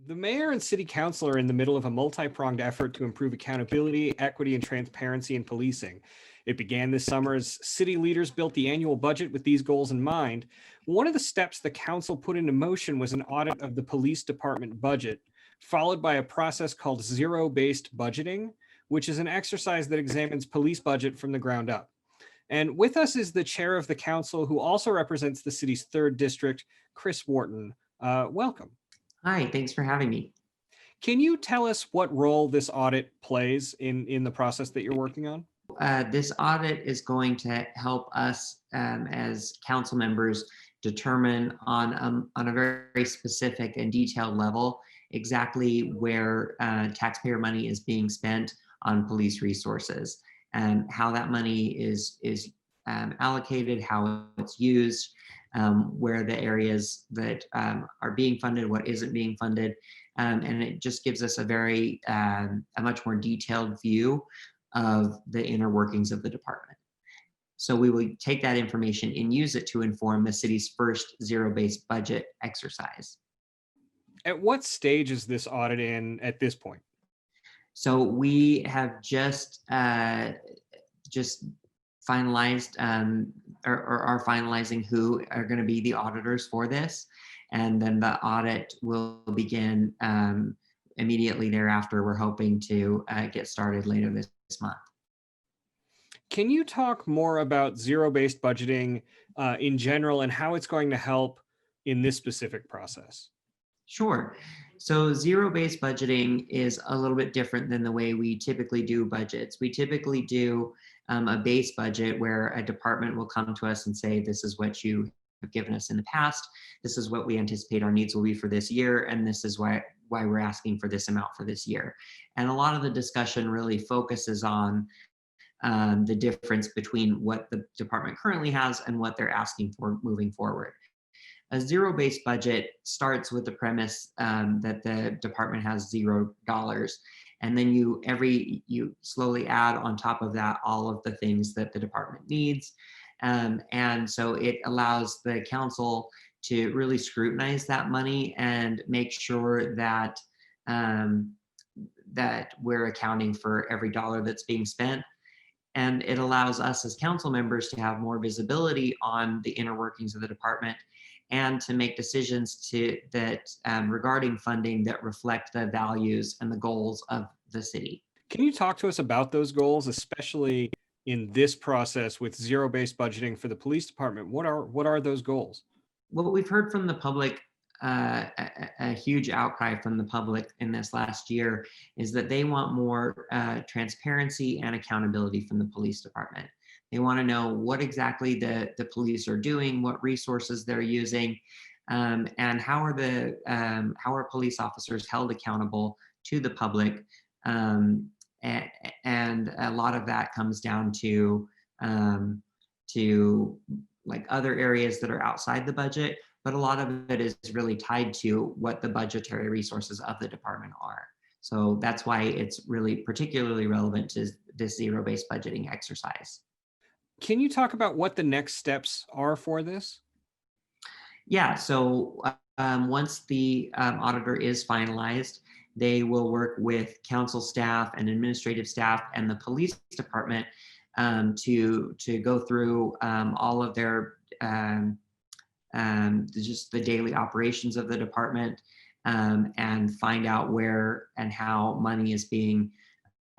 The mayor and city council are in the middle of a multi-pronged effort to improve accountability, equity, and transparency in policing. It began this summer as city leaders built the annual budget with these goals in mind. One of the steps the council put into motion was an audit of the police department budget, followed by a process called zero-based budgeting, which is an exercise that examines police budget from the ground up. And with us is the chair of the council, who also represents the city's 3rd district, Chris Wharton. Welcome. Hi, thanks for having me. Can you tell us what role this audit plays in the process that you're working on? This audit is going to help us as council members determine on a very specific and detailed level exactly where taxpayer money is being spent on police resources and how that money is allocated, how it's used, where the areas that are being funded, what isn't being funded, and it just gives us a much more detailed view of the inner workings of the department. So we will take that information and use it to inform the city's first zero-based budget exercise. At what stage is this audit in at this point? So we have just finalized or are finalizing who are going to be the auditors for this. And then the audit will begin immediately thereafter. We're hoping to get started later this month. Can you talk more about zero-based budgeting in general and how it's going to help in this specific process? Sure. So zero-based budgeting is a little bit different than the way we typically do budgets. We typically do a base budget where a department will come to us and say, this is what you have given us in the past. This is what we anticipate our needs will be for this year. And this is why we're asking for this amount for this year. And a lot of the discussion really focuses on the difference between what the department currently has and what they're asking for moving forward. A zero-based budget starts with the premise that the department has $0, and then you slowly add on top of that all of the things that the department needs, and so it allows the council to really scrutinize that money and make sure that that we're accounting for every dollar that's being spent. And it allows us as council members to have more visibility on the inner workings of the department and to make decisions regarding funding that reflect the values and the goals of the city. Can you talk to us about those goals, especially in this process with zero-based budgeting for the police department? What are those goals? What we've heard from the public, a huge outcry from the public in this last year, is that they want more transparency and accountability from the police department. They want to know what exactly the police are doing, what resources they're using, and how are police officers held accountable to the public. And a lot of that comes down to like other areas that are outside the budget, but a lot of it is really tied to what the budgetary resources of the department are. So that's why it's really particularly relevant to this zero-based budgeting exercise. Can you talk about what the next steps are for this? Yeah, so once the auditor is finalized, they will work with council staff and administrative staff and the police department to go through all of their just the daily operations of the department and find out where and how money is being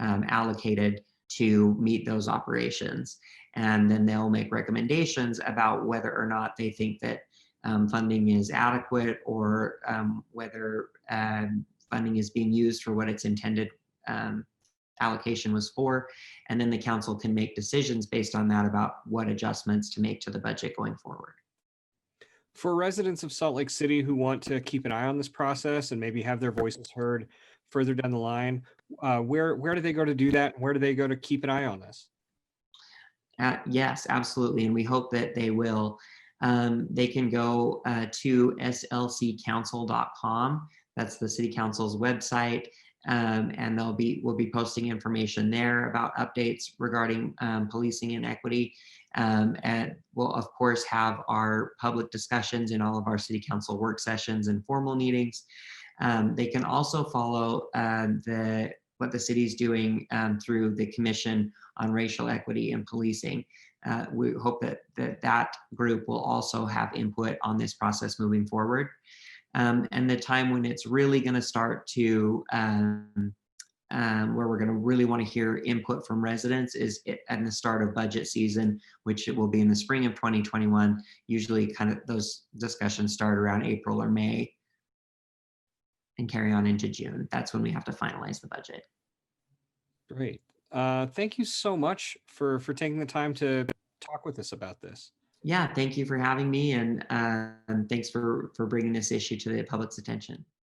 allocated to meet those operations. And then they'll make recommendations about whether or not they think that funding is adequate or whether funding is being used for what its intended allocation was for. And then the council can make decisions based on that about what adjustments to make to the budget going forward. For residents of Salt Lake City who want to keep an eye on this process and maybe have their voices heard further down the line, where do they go to do that? Where do they go to keep an eye on this? Yes, absolutely. And we hope that they will. They can go to slccouncil.com. That's the city council's website. And we'll be posting information there about updates regarding policing and equity. And we'll of course have our public discussions in all of our city council work sessions and formal meetings. They can also follow what the city's doing through the Commission on Racial Equity and Policing. We hope that group will also have input on this process moving forward. And the time when it's really going to start to where we're going to really want to hear input from residents is at the start of budget season, which it will be in the spring of 2021. Usually kind of those discussions start around April or May and carry on into June. That's when we have to finalize the budget. Great. Thank you so much for taking the time to talk with us about this. Yeah, thank you for having me, and thanks for bringing this issue to the public's attention.